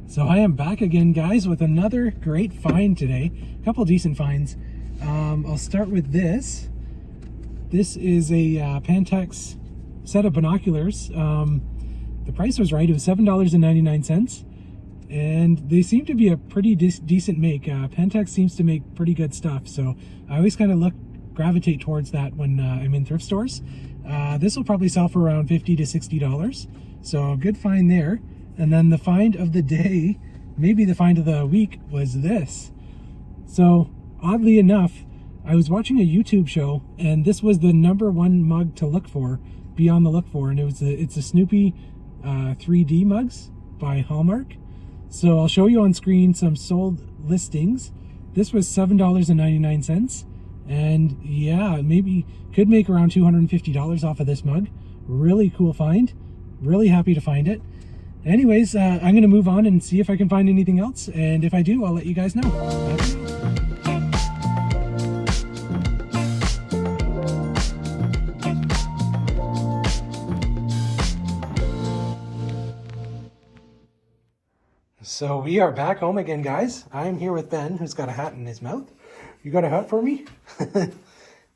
So I am back again, guys, with another great find today. A couple decent finds. I'll start with this. This is a Pantex set of binoculars. The price was right. It was $7.99. And they seem to be a pretty decent make. Pantex seems to make pretty good stuff. So I always kind of gravitate towards that when I'm in thrift stores. This will probably sell for around $50 to $60. So good find there. And then the find of the day, maybe the find of the week, was this. So oddly enough, I was watching a YouTube show and this was the #1 mug to look for, be on the look for, and it's a Snoopy 3D mugs by Hallmark. So I'll show you on screen some sold listings. This was $7.99, and yeah, maybe could make around $250 off of this mug. Really cool find. Really happy to find it. Anyways, I'm going to move on and see if I can find anything else, and if I do, I'll let you guys know. So we are back home again, guys. I'm here with Ben, who's got a hat in his mouth. You got a hat for me?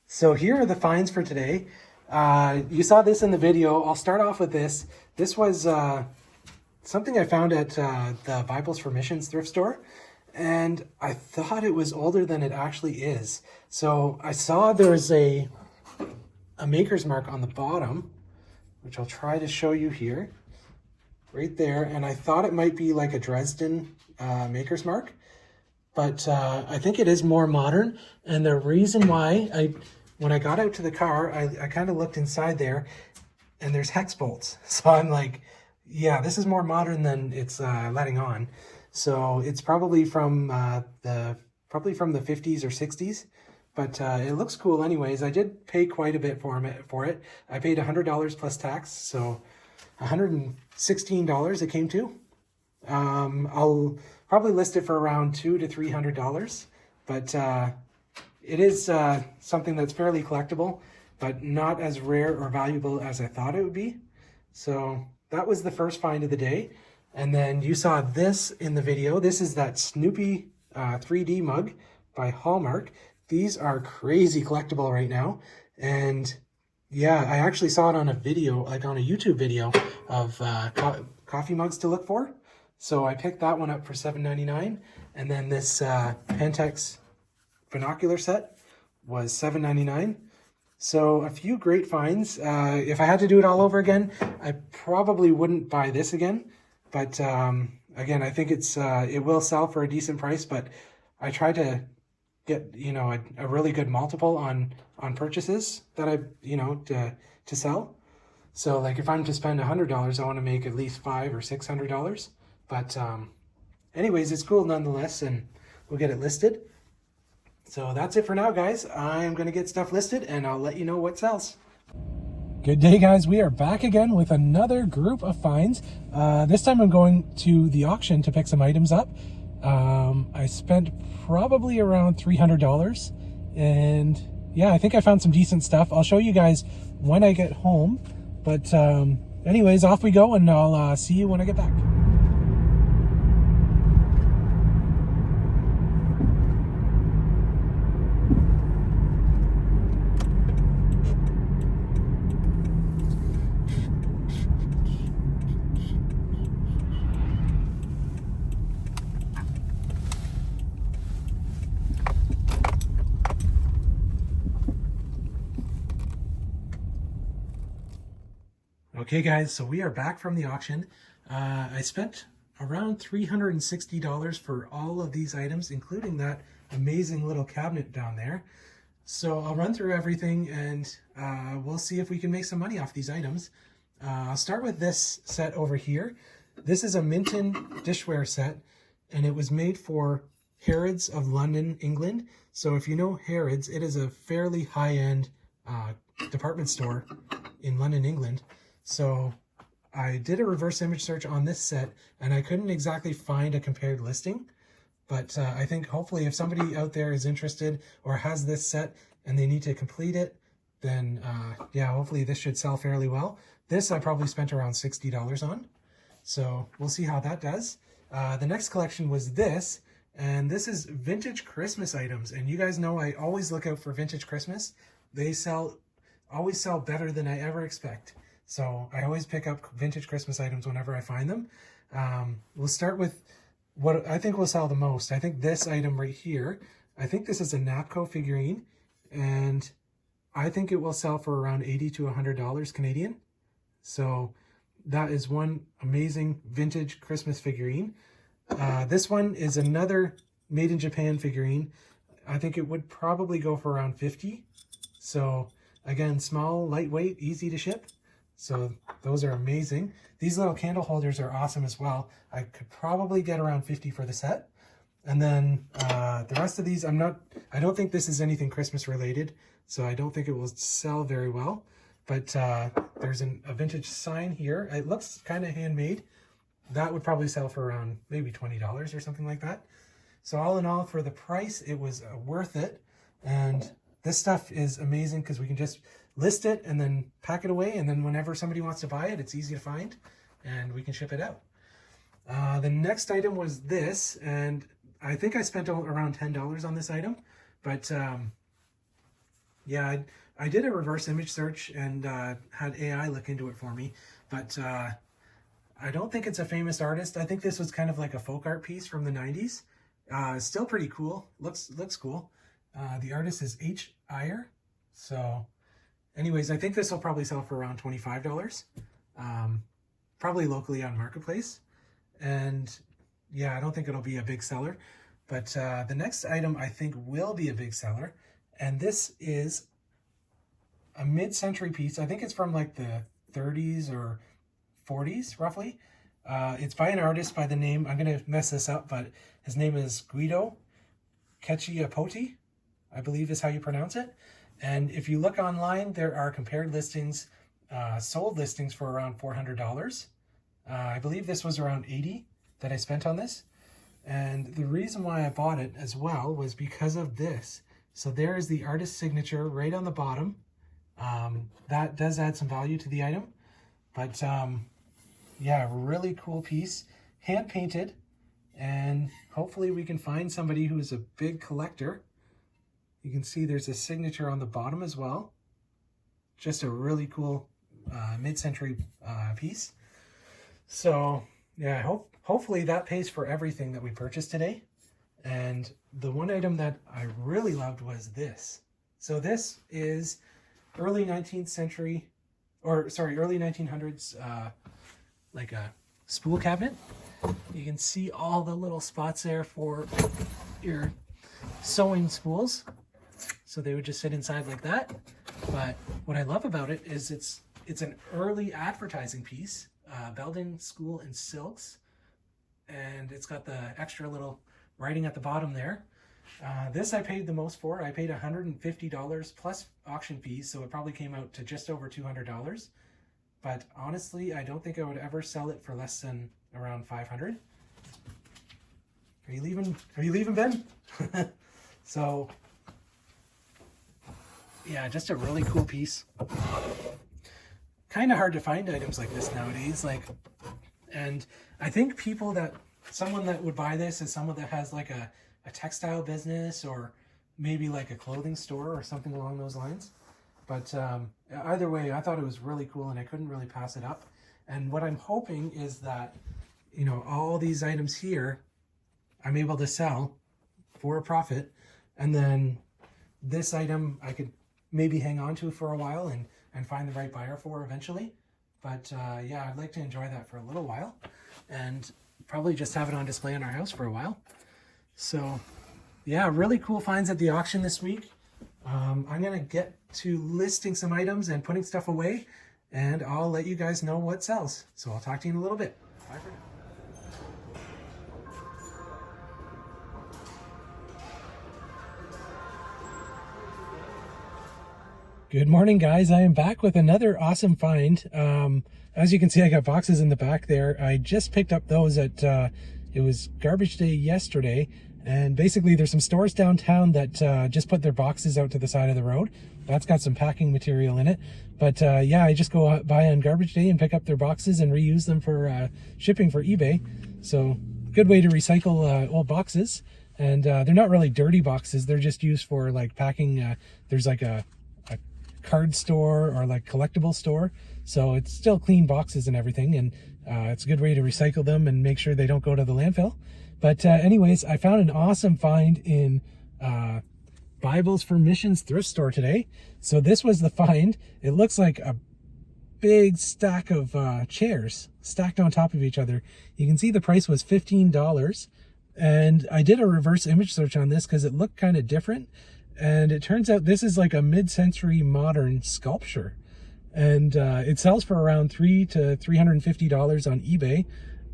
So here are the finds for today. You saw this in the video. I'll start off with this. This was something I found at the Bibles for Missions thrift store, and I thought it was older than it actually is. So I saw there's a maker's mark on the bottom, which I'll try to show you here, right there, and I thought it might be like a Dresden maker's mark, but I think it is more modern. And the reason why, when I got out to the car, I kind of looked inside there, and there's hex bolts. So I'm like, yeah, this is more modern than it's letting on. So it's probably from the 50s or 60s, but it looks cool anyways. I did pay quite a bit for it. I paid $100 plus tax, so $116 it came to. I'll probably list it for around $200 to $300, but it is something that's fairly collectible, but not as rare or valuable as I thought it would be. So that was the first find of the day. And then you saw this in the video. This is that Snoopy 3D mug by Hallmark. These are crazy collectible right now. And yeah, I actually saw it on a video, like on a YouTube video of coffee mugs to look for. So I picked that one up for $7.99. And then this Pantex binocular set was $7.99. So a few great finds. If I had to do it all over again, I probably wouldn't buy this again. But again, I think it will sell for a decent price. But I try to get a really good multiple on purchases that I to sell. So like if I'm to spend $100, I want to make at least $500 or $600. But anyways, it's cool nonetheless, and we'll get it listed. So that's it for now, guys. I'm going to get stuff listed, and I'll let you know what sells. Good day, guys. We are back again with another group of finds. This time I'm going to the auction to pick some items up. I spent probably around $300, and yeah, I think I found some decent stuff. I'll show you guys when I get home. But anyways, off we go, and I'll see you when I get back. Okay guys, so we are back from the auction. I spent around $360 for all of these items, including that amazing little cabinet down there. So I'll run through everything, and we'll see if we can make some money off these items. I'll start with this set over here. This is a Minton dishware set, and it was made for Harrods of London, England. So if you know Harrods, it is a fairly high-end department store in London, England. So I did a reverse image search on this set, and I couldn't exactly find a compared listing. But I think hopefully if somebody out there is interested or has this set and they need to complete it, then yeah, hopefully this should sell fairly well. This I probably spent around $60 on. So we'll see how that does. The next collection was this, and this is vintage Christmas items. And you guys know I always look out for vintage Christmas. They always sell better than I ever expect. So I always pick up vintage Christmas items whenever I find them. We'll start with what I think will sell the most. I think this item right here, I think this is a Napco figurine, and I think it will sell for around $80 to $100 Canadian. So that is one amazing vintage Christmas figurine. This one is another made in Japan figurine. I think it would probably go for around $50. So again, small, lightweight, easy to ship. So those are amazing. These little candle holders are awesome as well. I could probably get around $50 for the set. And then the rest of these, I don't think this is anything Christmas related, so I don't think it will sell very well. But there's a vintage sign here. It looks kind of handmade. That would probably sell for around maybe $20 or something like that. So all in all, for the price, it was worth it. And this stuff is amazing because we can just list it and then pack it away. And then whenever somebody wants to buy it, it's easy to find and we can ship it out. The next item was this, and I think I spent around $10 on this item. But yeah, I did a reverse image search and had AI look into it for me. But I don't think it's a famous artist. I think this was kind of like a folk art piece from the 90s. Still pretty cool. Looks cool. The artist is H. Iyer. So anyways, I think this will probably sell for around $25. Probably locally on Marketplace. And yeah, I don't think it'll be a big seller. But the next item I think will be a big seller. And this is a mid-century piece. I think it's from like the 30s or 40s, roughly. It's by an artist by the name, I'm going to mess this up, but his name is Guido Cecchiapotti, I believe is how you pronounce it. And if you look online, there are compared listings, sold listings for around $400. I believe this was around $80 that I spent on this. And the reason why I bought it as well was because of this. So there is the artist's signature right on the bottom. That does add some value to the item. But yeah, really cool piece, hand painted, and hopefully we can find somebody who is a big collector. You can see there's a signature on the bottom as well. Just a really cool mid-century piece. So yeah, hopefully that pays for everything that we purchased today. And the one item that I really loved was this. So this is early 19th century, or sorry, early 1900s, like a spool cabinet. You can see all the little spots there for your sewing spools. So they would just sit inside like that. But what I love about it is it's an early advertising piece, Belden School and Silks. And it's got the extra little writing at the bottom there. This I paid the most for. I paid $150 plus auction fees, so it probably came out to just over $200. But honestly, I don't think I would ever sell it for less than around $500. Are you leaving, Ben? So yeah, just a really cool piece. Kind of hard to find items like this nowadays. And I think someone that would buy this is someone that has like a textile business or maybe like a clothing store or something along those lines. But either way, I thought it was really cool and I couldn't really pass it up. And what I'm hoping is that, you know, all these items here, I'm able to sell for a profit. And then this item I could maybe hang on to for a while and find the right buyer for eventually. But yeah, I'd like to enjoy that for a little while and probably just have it on display in our house for a while. So yeah, really cool finds at the auction this week. I'm going to get to listing some items and putting stuff away, and I'll let you guys know what sells. So I'll talk to you in a little bit. Bye for now. Good morning, guys. I am back with another awesome find. As you can see, I got boxes in the back there. I just picked up those at, it was garbage day yesterday. And basically there's some stores downtown that just put their boxes out to the side of the road. That's got some packing material in it. But yeah, I just go out by on garbage day and pick up their boxes and reuse them for shipping for eBay. So good way to recycle old boxes. And they're not really dirty boxes. They're just used for like packing. There's like a card store or like collectible store. So it's still clean boxes and everything. And it's a good way to recycle them and make sure they don't go to the landfill. But anyways, I found an awesome find in Bibles for Missions thrift store today. So this was the find. It looks like a big stack of chairs stacked on top of each other. You can see the price was $15. And I did a reverse image search on this because it looked kind of different. And it turns out this is like a mid-century modern sculpture. And it sells for around $300 to $350 on eBay.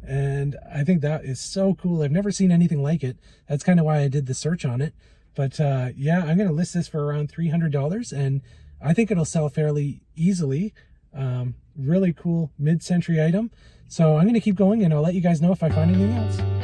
And I think that is so cool. I've never seen anything like it. That's kind of why I did the search on it. But yeah, I'm going to list this for around $300. And I think it'll sell fairly easily. Really cool mid-century item. So I'm going to keep going and I'll let you guys know if I find anything else.